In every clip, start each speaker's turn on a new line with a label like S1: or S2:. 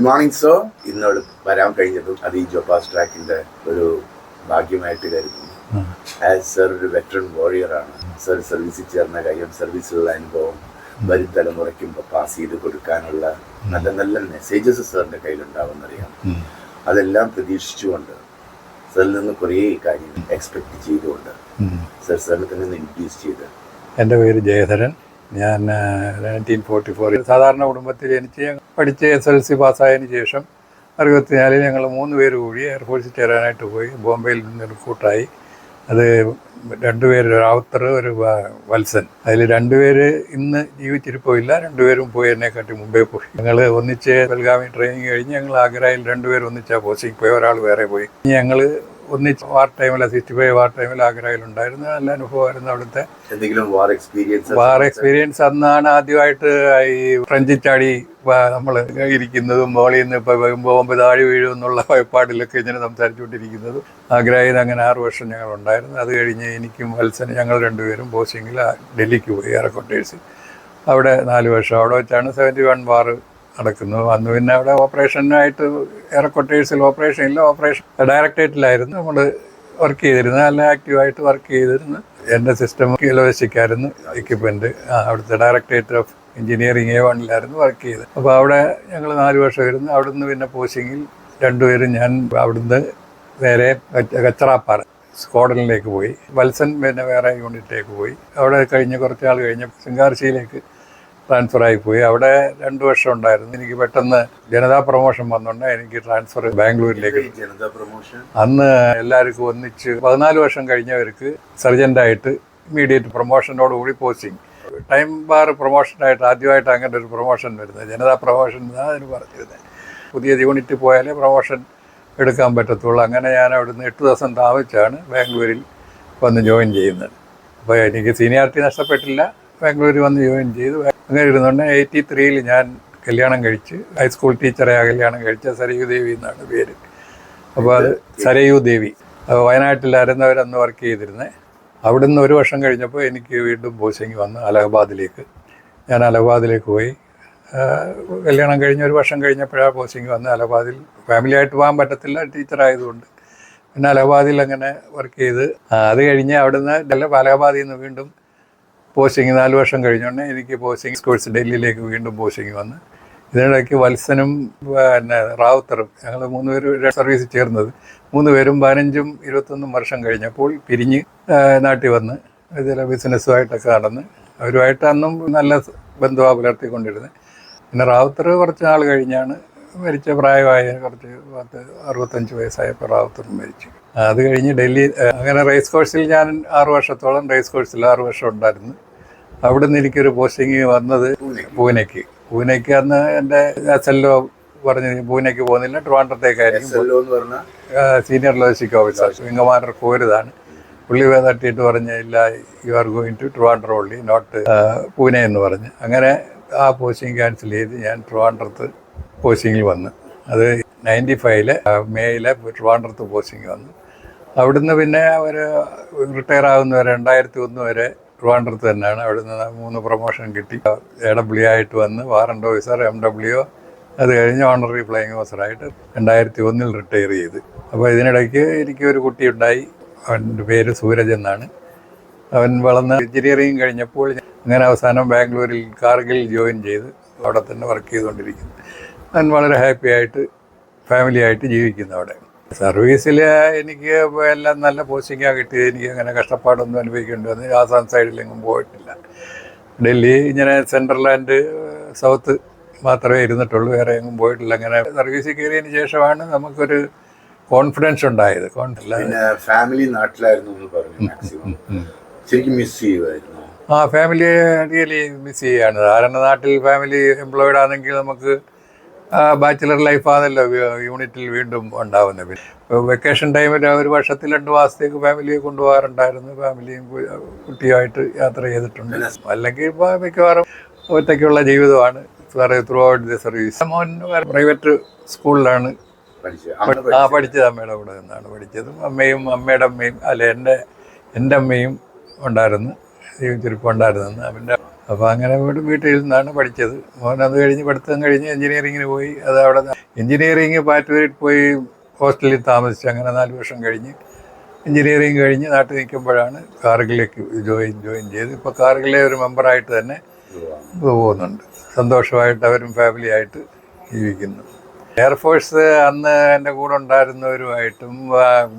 S1: Good morning sir. ഇന്നോട് വരാൻ കഴിഞ്ഞതും അത് ഈ ജോബാസ് ട്രാക്കിന്റെ ഒരു ഭാഗ്യമായിട്ട് കരുതുന്നു. ആസ് സർ ഒരു വെറ്ററൻ വാരിയറാണ്. സർ സർവീസിൽ ചേർന്ന കാര്യം, സർവീസിലുള്ള അനുഭവം വരും തലമുറയ്ക്കും പാസ് ചെയ്ത് കൊടുക്കാനുള്ള നല്ല നല്ല മെസ്സേജസ് സാറിൻ്റെ കയ്യിലുണ്ടാവുമെന്നറിയാം. അതെല്ലാം പ്രതീക്ഷിച്ചുകൊണ്ട് സാറിൽ നിന്ന് കുറേ കാര്യങ്ങൾ എക്സ്പെക്ട് ചെയ്തുകൊണ്ട് സാറിനെ തന്നെ ഇൻട്രൊഡ്യൂസ് ചെയ്ത്.
S2: എൻ്റെ പേര് ജയധരൻ. ഞാൻ 1944 സാധാരണ കുടുംബത്തിൽ ജനിച്ച് പഠിച്ച് SLC പാസ്സായതിനു ശേഷം 64 ഞങ്ങൾ 3 പേര് കൂടി എയർഫോഴ്സിൽ ചേരാനായിട്ട് പോയി. ബോംബെയിൽ നിന്ന് റിക്രൂട്ടായി. അത് 2 പേര്, റാവുത്തർ, ഒരു വത്സൻ. അതിൽ 2 പേര് ഇന്ന് ജീവിച്ചിരിപ്പില്ല. 2 പേരും പോയി, എന്നെക്കാട്ടി മുമ്പേ പോയി. ഞങ്ങൾ ഒന്നിച്ച് ബൽഗാമി ട്രെയിനിങ് കഴിഞ്ഞ് ഞങ്ങൾ ആഗ്രയിൽ 2 പേര് ഒന്നിച്ചാണ് പോസ്റ്റിംഗ് പോയി. ഒരാൾ വേറെ പോയി. ഞങ്ങൾ ഒന്നിച്ച് വാർ ടൈമിൽ 65 വാർ ടൈമിൽ ആഗ്രയിലുണ്ടായിരുന്നു. നല്ല അനുഭവമായിരുന്നു അവിടുത്തെ.
S1: എന്തെങ്കിലും വാർ
S2: എക്സ്പീരിയൻസ് അന്നാണ് ആദ്യമായിട്ട് ഈ ഫ്രഞ്ച് ചാടി നമ്മൾ ഇരിക്കുന്നതും മോളിൽ നിന്ന് ഇപ്പോൾ ബോംബ് താഴെ വീഴും എന്നുള്ള ഭയപ്പാടിലൊക്കെ ഇങ്ങനെ സംസാരിച്ചുകൊണ്ടിരിക്കുന്നതും. ആഗ്രയിൽ നിന്ന് അങ്ങനെ 6 വർഷം ഞങ്ങൾ ഉണ്ടായിരുന്നു. അത് കഴിഞ്ഞ് എനിക്കും വത്സനും ഞങ്ങൾ 2 പേരും പോസ്റ്റിങ്ങിൽ ഡൽഹിക്ക് പോയി, എയർ കോട്ടേഴ്സിൽ. അവിടെ 4 വർഷം അവിടെ വെച്ചാണ് 71 വാർ നടക്കുന്നു. അന്ന് പിന്നെ അവിടെ ഓപ്പറേഷനായിട്ട് എയർ കോട്ടേഴ്സിൽ ഓപ്പറേഷൻ ഡയറക്ടറേറ്റിലായിരുന്നു നമ്മൾ വർക്ക് ചെയ്തിരുന്നത്. നല്ല ആക്റ്റീവായിട്ട് വർക്ക് ചെയ്തിരുന്നു. എൻ്റെ സിസ്റ്റം ലോജിസ്റ്റിക്കായിരുന്നു എക്യുപ്മെൻറ്റ്. അവിടുത്തെ directorate of engineering A1 work ചെയ്തത്. അപ്പോൾ അവിടെ ഞങ്ങൾ 4 വർഷം ഇരുന്നു. അവിടുന്ന് പിന്നെ പോസ്റ്റിങ്ങിൽ 2 പേരും ഞാൻ അവിടുന്ന് നേരെ കച്ചറാപ്പാറ സ്ക്വാഡനിലേക്ക് പോയി. വത്സൻ പിന്നെ വേറെ യൂണിറ്റിലേക്ക് പോയി. അവിടെ കഴിഞ്ഞ് കുറച്ച് നാൾ കഴിഞ്ഞ് സിംഗാർശിയിലേക്ക് ട്രാൻസ്ഫറായി പോയി. അവിടെ 2 വർഷം ഉണ്ടായിരുന്നു. എനിക്ക് പെട്ടെന്ന് ജനതാ പ്രൊമോഷൻ വന്നുകൊണ്ട് എനിക്ക് ട്രാൻസ്ഫർ ബാംഗ്ലൂരിലേക്ക്. അന്ന് എല്ലാവർക്കും ഒന്നിച്ച് 14 വർഷം കഴിഞ്ഞവർക്ക് സർജൻ്റായിട്ട് ഇമ്മീഡിയറ്റ് പ്രൊമോഷനോടുകൂടി പോസ്റ്റിംഗ്. ടൈം ബാർ പ്രൊമോഷനായിട്ട് ആദ്യമായിട്ട് അങ്ങനെ ഒരു പ്രൊമോഷൻ വരുന്നത്. ജനതാ പ്രൊമോഷൻ എന്നാണ് അതിന് പറഞ്ഞിരുന്നത്. പുതിയ യൂണിറ്റ് പോയാലേ പ്രൊമോഷൻ എടുക്കാൻ പറ്റത്തുള്ളൂ. അങ്ങനെ ഞാൻ അവിടുന്ന് 8 ദിവസം താമസിച്ചാണ് ബാംഗ്ലൂരിൽ വന്ന് ജോയിൻ ചെയ്യുന്നത്. അപ്പോൾ എനിക്ക് സീനിയാരിറ്റി നഷ്ടപ്പെട്ടില്ല. ബാംഗ്ലൂരിൽ വന്ന് ജോയിൻ ചെയ്തു. അങ്ങനെ ഇരുന്നുകൊണ്ട് 83 ഞാൻ കല്യാണം കഴിച്ച്, ഹൈസ്കൂൾ ടീച്ചറെ കല്യാണം കഴിച്ച സരയൂ ദേവി എന്നാണ് പേര്. അപ്പോൾ അത് സരയൂ ദേവി. അപ്പോൾ വയനാട്ടിലായിരുന്നു അവരന്ന് വർക്ക് ചെയ്തിരുന്നത്. അവിടുന്ന് 1 വർഷം കഴിഞ്ഞപ്പോൾ എനിക്ക് വീണ്ടും പോസ്റ്റിംഗ് വന്ന് അലഹബാദിലേക്ക്. ഞാൻ അലഹബാദിലേക്ക് പോയി. കല്യാണം കഴിഞ്ഞ് 1 വർഷം കഴിഞ്ഞപ്പോഴാണ് പോസ്റ്റിംഗ് വന്ന് അലഹബാദിൽ. ഫാമിലിയായിട്ട് പോകാൻ പറ്റത്തില്ല, ടീച്ചറായതുകൊണ്ട്. പിന്നെ അലഹബാദിൽ അങ്ങനെ വർക്ക് ചെയ്ത് അത് കഴിഞ്ഞ് അവിടുന്ന് അലഹബാദിൽ നിന്ന് വീണ്ടും പോസ്റ്റിംഗ് 4 വർഷം കഴിഞ്ഞുകൊണ്ട് എനിക്ക് പോസ്റ്റിംഗ് കോഴ്സ് ഡൽഹിയിലേക്ക് വീണ്ടും പോസ്റ്റിംഗ് വന്ന്. ഇതിനിടയ്ക്ക് വത്സനും പിന്നെ റാവുത്തറും ഞങ്ങൾ 3 പേര് സർവീസിൽ ചേർന്നത്. 3 പേരും 15ഉം 21 വർഷം കഴിഞ്ഞപ്പോൾ പിരിഞ്ഞ് നാട്ടിൽ വന്ന് ഇതിൽ ബിസിനസ്സുമായിട്ടൊക്കെ നടന്ന് അവരുമായിട്ട് അന്നും നല്ല ബന്ധമാണ് പുലർത്തിക്കൊണ്ടിരുന്നത്. പിന്നെ റാവുത്തർ കുറച്ച് നാൾ കഴിഞ്ഞാണ് മരിച്ച. പ്രായമായ 65 വയസ്സായപ്പോൾ റാവുത്തറും മരിച്ചു. അത് കഴിഞ്ഞ് ഡൽഹി അങ്ങനെ റേസ് കോഴ്സിൽ ഞാൻ 6 വർഷത്തോളം റേസ് കോഴ്സിൽ 6 വർഷം ഉണ്ടായിരുന്നു. അവിടെ നിന്ന് എനിക്കൊരു പോസ്റ്റിംഗ് വന്നത് പൂനെക്ക്. അന്ന് എൻ്റെ SLO പറഞ്ഞ് പൂനെക്ക് പോകുന്നില്ല, ട്രിവാൻഡ്രത്തേക്കായിരിക്കും. സീനിയർ ലോജിസ്റ്റിക് ഓഫീസർ വിംഗ് കോരുതാണ്. പുള്ളി തട്ടിയിട്ട് പറഞ്ഞില്ല, you are going to Trivandrum only, not Pune എന്ന് പറഞ്ഞ്. അങ്ങനെ ആ പോസ്റ്റിംഗ് ക്യാൻസൽ ചെയ്ത് ഞാൻ ട്രിവാൻഡ്രത്ത് പോസ്റ്റിങ്ങിൽ വന്ന്. അത് 95 മേയിലെ ട്രിവാൻഡ്രത്ത് പോസ്റ്റിംഗ് വന്നു. അവിടുന്ന് പിന്നെ അവർ റിട്ടയർ ആകുന്നവരെ 2001 വരെ ട്രിവാൻഡ്രത്ത് തന്നെയാണ്. അവിടുന്ന് 3 പ്രൊമോഷൻ കിട്ടി. AW ആയിട്ട് വന്ന് വാറണ്ട് ഓഫീസർ, MWO, അത് കഴിഞ്ഞ് ഓണററി ഫ്ലൈയിങ് ഓഫീസറായിട്ട് 2001 റിട്ടയർ ചെയ്ത്. അപ്പോൾ ഇതിനിടയ്ക്ക് എനിക്കൊരു കുട്ടി ഉണ്ടായി. അവൻ്റെ പേര് സൂരജ് എന്നാണ്. അവൻ വളർന്ന് എഞ്ചിനീയറിംഗ് കഴിഞ്ഞപ്പോൾ അങ്ങനെ അവസാനം ബാംഗ്ലൂരിൽ കാർഗിൽ ജോയിൻ ചെയ്ത് അവിടെ തന്നെ വർക്ക് ചെയ്തുകൊണ്ടിരിക്കുന്നു. അവൻ വളരെ ഹാപ്പി ആയിട്ട് ഫാമിലിയായിട്ട് ജീവിക്കുന്നു അവിടെ. സർവീസിൽ എനിക്ക് എല്ലാം നല്ല പോസ്റ്റിങ്ങാണ് കിട്ടിയത്. എനിക്ക് അങ്ങനെ കഷ്ടപ്പാടൊന്നും അനുഭവിക്കേണ്ടി വന്നു. ആസാം സൈഡിലെങ്ങും പോയിട്ടില്ല. ഡൽഹി ഇങ്ങനെ സെൻട്രൽ ആൻഡ് സൗത്ത് മാത്രമേ ഇരുന്നിട്ടുള്ളൂ, വേറെ എങ്ങും പോയിട്ടില്ല. അങ്ങനെ സർവീസിൽ കയറിയതിന് ശേഷമാണ് നമുക്കൊരു കോൺഫിഡൻസ് ഉണ്ടായത്.
S1: ഫാമിലി നാട്ടിലായിരുന്നു ശരിക്കും മിസ് ചെയ്യുമായിരുന്നു.
S2: ഫാമിലി റിയലി മിസ് ചെയ്യുകയാണ്. കാരണം നാട്ടിൽ ഫാമിലി എംപ്ലോയിഡ് ആണെങ്കിൽ നമുക്ക് ബാച്ചിലർ ലൈഫാണല്ലോ യൂണിറ്റിൽ വീണ്ടും ഉണ്ടാവുന്നത്. പിന്നെ വെക്കേഷൻ ടൈമിൽ 1 വർഷത്തിൽ 2 മാസത്തേക്ക് ഫാമിലിയെ കൊണ്ടുപോകാറുണ്ടായിരുന്നു. ഫാമിലിയും കുട്ടിയുമായിട്ട് യാത്ര ചെയ്തിട്ടുണ്ട്. അല്ലെങ്കിൽ ഇപ്പോൾ മിക്കവാറും ഒറ്റയ്ക്കുള്ള ജീവിതമാണ് ത്രൂ ഔട്ട് ദി സർവീസ്. മോൻ പ്രൈവറ്റ് സ്കൂളിലാണ് പഠിച്ചത്. അമ്മയുടെ കൂടെ നിന്നാണ് പഠിച്ചതും. അമ്മയുടെ അമ്മയും എൻ്റെ അമ്മയും ഉണ്ടായിരുന്നു, ജീവിച്ചിരിപ്പുണ്ടായിരുന്നു. അവൻ്റെ അപ്പോൾ അങ്ങനെ വീട്ടിൽ നിന്നാണ് പഠിച്ചത്. മോൻ അത് കഴിഞ്ഞ് പഠിത്തം കഴിഞ്ഞ് എഞ്ചിനീയറിങ്ങിന് പോയി. അത് അവിടെ എഞ്ചിനീയറിങ് പാറ്റൂരിൽ പോയി ഹോസ്റ്റലിൽ താമസിച്ച് അങ്ങനെ 4 വർഷം കഴിഞ്ഞ് എഞ്ചിനീയറിങ് കഴിഞ്ഞ് നാട്ടിൽ നിൽക്കുമ്പോഴാണ് കാർഗിലേക്ക് ജോയിൻ ചെയ്ത് ഇപ്പോൾ കാർഗിലെ ഒരു മെമ്പറായിട്ട് തന്നെ പോകുന്നുണ്ട്. സന്തോഷമായിട്ട് അവരും ഫാമിലിയായിട്ട് ജീവിക്കുന്നു. എയർഫോഴ്സ് അന്ന് എൻ്റെ കൂടെ ഉണ്ടായിരുന്നവരുമായിട്ടും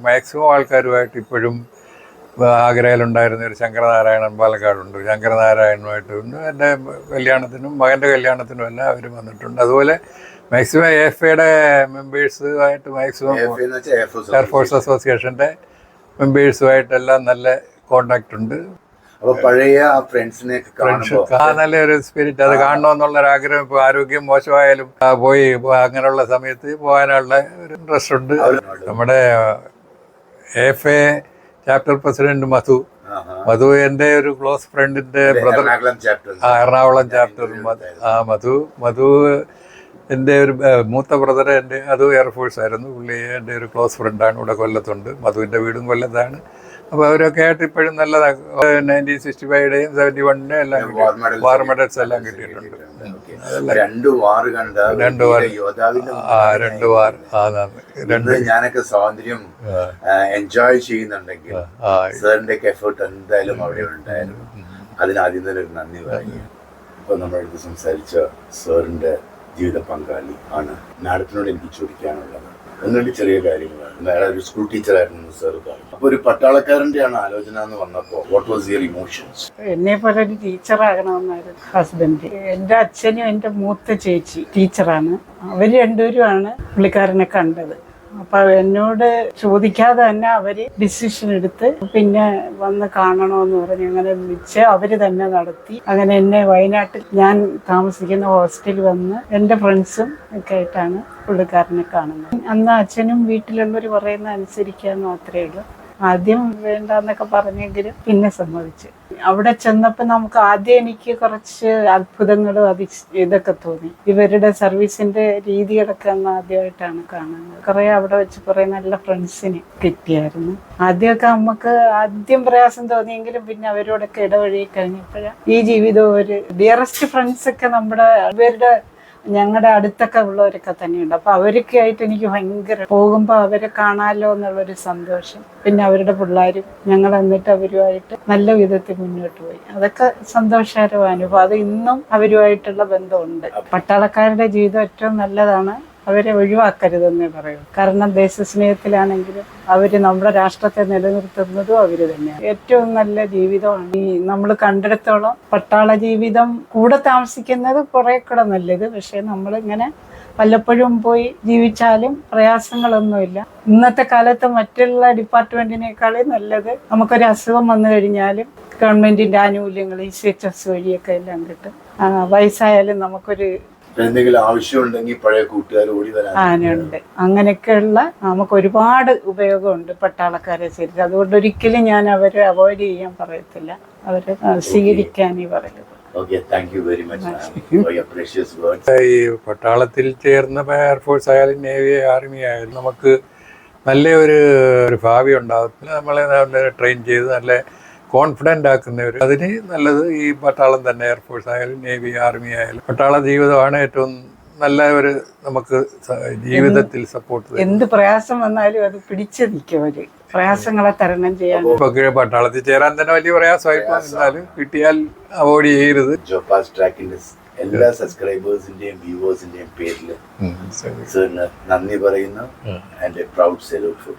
S2: മാക്സിമം ആൾക്കാരുമായിട്ട് ഇപ്പോഴും ആഗ്രയിലുണ്ടായിരുന്ന ഒരു ശങ്കരനാരായണൻ പാലക്കാടുണ്ട്. ശങ്കരനാരായണനുമായിട്ട് എൻ്റെ കല്യാണത്തിനും മകൻ്റെ കല്യാണത്തിനും എല്ലാം അവർ വന്നിട്ടുണ്ട്. അതുപോലെ മാക്സിമം AFAയുടെ മെമ്പേഴ്സുമായിട്ട് മാക്സിമം എയർഫോഴ്സ് അസോസിയേഷൻ്റെ മെമ്പേഴ്സുമായിട്ടെല്ലാം നല്ല കോണ്ടാക്റ്റ് ഉണ്ട്.
S1: പഴയ ഫ്രണ്ട്സിനെ
S2: നല്ലൊരു സ്പിരിറ്റ് അത് കാണണമെന്നുള്ളൊരാഗ്രഹം. ഇപ്പോൾ ആരോഗ്യം മോശമായാലും പോയി അങ്ങനെയുള്ള സമയത്ത് പോകാനുള്ള ഒരു ഇൻട്രസ്റ്റ് ഉണ്ട്. നമ്മുടെ AFA ചാപ്റ്റർ പ്രസിഡന്റ് മധു എൻ്റെ ഒരു ക്ലോസ് ഫ്രണ്ടിന്റെ ബ്രദർ. എറണാകുളം ചാപ്റ്റർ മധു എൻ്റെ ഒരു മൂത്ത ബ്രദർ. എൻ്റെ അതും എയർഫോഴ്സ് ആയിരുന്നു. പുള്ളി എൻ്റെ ഒരു ക്ലോസ് ഫ്രണ്ടാണ്. ഇവിടെ കൊല്ലത്തുണ്ട്. മധുവിൻ്റെ വീടും കൊല്ലത്താണ്. അപ്പോൾ അവരൊക്കെ ആയിട്ട് ഇപ്പോഴും നല്ലതാണ്. 1965-ടെയും 71-ടെയും എല്ലാം വാർ മെഡൽസ് എല്ലാം കിട്ടിയിട്ടുണ്ട്.
S1: 2 വാർ കണ്ട
S2: 2 വാർ
S1: ഞാനൊക്കെ സ്വാതന്ത്ര്യം എൻജോയ് ചെയ്യുന്നുണ്ടെങ്കിൽ സാറിന്റെ എഫേർട്ട് എന്തായാലും അവിടെ ഉണ്ടായിരുന്നു. അതിനാദ്യം തന്നെ ഒരു നന്ദി പറയുക. ഇപ്പൊ നമ്മളടുത്ത് സംസാരിച്ച സാറിന്റെ ജീവിത പങ്കാളി ആണ്. മാഡത്തിനോട് എനിക്ക് ചോദിക്കാനുള്ളത് 1-2 ചെറിയ കാര്യങ്ങളാണ്. ഒരു സ്കൂൾ ടീച്ചറായിരുന്നു സാർ. അപ്പൊ ഒരു പട്ടാളക്കാരൻ്റെയാണ് ആലോചന എന്ന് വന്നപ്പോ വാട്ട് വാസ് യുവർ ഇമോഷൻസ്?
S3: എന്നെ പോലെ ഒരു ടീച്ചറാകണമെന്നായിരുന്നു ഹസ്ബൻഡ്. എൻ്റെ അച്ഛനും എൻ്റെ മൂത്ത ചേച്ചി ടീച്ചറാണ്. അവർ രണ്ടുപേരുമാണ് പുള്ളിക്കാരനെ കണ്ടത്. അപ്പൊ എന്നോട് ചോദിക്കാതെ തന്നെ അവര് ഡിസിഷൻ എടുത്ത് പിന്നെ വന്ന് കാണണമെന്ന് പറഞ്ഞ് അങ്ങനെ വിളിച്ച് അവര് തന്നെ നടത്തി. അങ്ങനെ എന്നെ വയനാട്ടിൽ ഞാൻ താമസിക്കുന്ന ഹോസ്റ്റലിൽ വന്ന് എൻ്റെ ഫ്രണ്ട്സും ഒക്കെ ആയിട്ടാണ് പുള്ളിക്കാരനെ കാണുന്നത്. അന്ന് അച്ഛനും വീട്ടിലുള്ളവർ പറയുന്ന അനുസരിക്കാന്ന് മാത്രമേ ഉള്ളൂ. ആദ്യം വേണ്ടെന്നൊക്കെ പറഞ്ഞെങ്കിലും പിന്നെ സമ്മതിച്ചു. അവിടെ ചെന്നപ്പോൾ നമുക്ക് ആദ്യം എനിക്ക് കുറച്ച് അത്ഭുതങ്ങളും ഇതൊക്കെ തോന്നി. ഇവരുടെ സർവീസിന്റെ രീതികളൊക്കെ അന്ന് ആദ്യമായിട്ടാണ് കാണുന്നത്. കുറെ അവിടെ വെച്ച് കുറെ നല്ല ഫ്രണ്ട്സിനെ കിട്ടിയായിരുന്നു. ആദ്യമൊക്കെ നമുക്ക് ആദ്യം പ്രയാസം തോന്നിയെങ്കിലും പിന്നെ അവരോടൊക്കെ ഇടവഴി കഴിഞ്ഞപ്പോഴാണ് ഈ ജീവിതം ഒരു ഡിയറസ്റ്റ് ഫ്രണ്ട്സ് ഒക്കെ നമ്മുടെ ഇവരുടെ ഞങ്ങളുടെ അടുത്തൊക്കെ ഉള്ളവരൊക്കെ തന്നെയുണ്ട്. അപ്പൊ അവരൊക്കെ ആയിട്ട് എനിക്ക് ഭയങ്കര പോകുമ്പോൾ അവരെ കാണാമല്ലോ എന്നുള്ളൊരു സന്തോഷം. പിന്നെ അവരുടെ പിള്ളേരും ഞങ്ങൾ എന്നിട്ട് അവരുമായിട്ട് നല്ല വിധത്തിൽ മുന്നോട്ട് പോയി. അതൊക്കെ സന്തോഷകരമായ അനുഭവം. അത് ഇന്നും അവരുമായിട്ടുള്ള ബന്ധമുണ്ട്. പട്ടാളക്കാരുടെ ജീവിതം ഏറ്റവും നല്ലതാണ്. അവരെ ഒഴിവാക്കരുതെന്നേ പറയൂ. കാരണം ദേശസ്നേഹത്തിലാണെങ്കിലും അവര് നമ്മുടെ രാഷ്ട്രത്തെ നിലനിർത്തുന്നതും അവര് തന്നെയാണ്. ഏറ്റവും നല്ല ജീവിതമാണ് ഈ നമ്മൾ കണ്ടിടത്തോളം. പട്ടാള ജീവിതം കൂടെ താമസിക്കുന്നത് കുറെ കൂടെ നല്ലത്. പക്ഷെ നമ്മളിങ്ങനെ വല്ലപ്പോഴും പോയി ജീവിച്ചാലും പ്രയാസങ്ങളൊന്നുമില്ല. ഇന്നത്തെ കാലത്ത് മറ്റുള്ള ഡിപ്പാർട്ട്മെന്റിനേക്കാളും നല്ലത് നമുക്കൊരു അസുഖം വന്നു കഴിഞ്ഞാലും ഗവൺമെന്റിന്റെ ആനുകൂല്യങ്ങൾ CHS വഴിയൊക്കെ എല്ലാം കിട്ടും. വയസ്സായാലും നമുക്കൊരു
S1: എന്തെങ്കിലും ആവശ്യമുണ്ടെങ്കിൽ പഴയ കൂട്ടുകാർ ഓടി
S3: വരാനുണ്ട്. അങ്ങനെയൊക്കെയുള്ള നമുക്ക് ഒരുപാട് ഉപയോഗമുണ്ട് പട്ടാളക്കാരെ ശരി. അതുകൊണ്ട് ഒരിക്കലും ഞാൻ അവരെ അവോയ്ഡ് ചെയ്യാൻ പറയത്തില്ല. അവരെ സ്വീകരിക്കാനേ പറയുള്ളൂ.
S2: ഈ പട്ടാളത്തിൽ ചേർന്ന എയർഫോഴ്സ് ആയാലും നേവി ആർമി ആയാലും നമുക്ക് നല്ല ഒരു ഭാവി ഉണ്ടാകത്തില്ല. നമ്മളെ ട്രെയിൻ ചെയ്ത് നല്ല കോൺഫിഡൻ്റ് ആക്കുന്നവർ. അതിന് നല്ലത് ഈ പട്ടാളം തന്നെ. എയർഫോഴ്സ് ആയാലും നേവി ആർമി ആയാലും പട്ടാള ജീവിതമാണ് ഏറ്റവും നല്ല ഒരു നമുക്ക് ജീവിതത്തിൽ സപ്പോർട്ട്.
S3: എന്ത് പ്രയാസം വന്നാലും അത് പിടിച്ചു നിൽക്കും. അവര് പ്രയാസങ്ങളെ തരണം ചെയ്യാൻ.
S2: ഇപ്പൊ പട്ടാളത്തിൽ ചേരാൻ തന്നെ വലിയ പ്രയാസമായിപ്പോ. എന്നാലും കിട്ടിയാൽ അവോയ്ഡ് ചെയ്യരുത്.
S1: ജോപാസ് ട്രാക്കിന്റെ എല്ലാ സബ്സ്ക്രൈബേഴ്സിന്റെയും വ്യൂവേഴ്സിന്റെയും പേരിൽ നന്ദി പറയുന്നു. And A proud salute four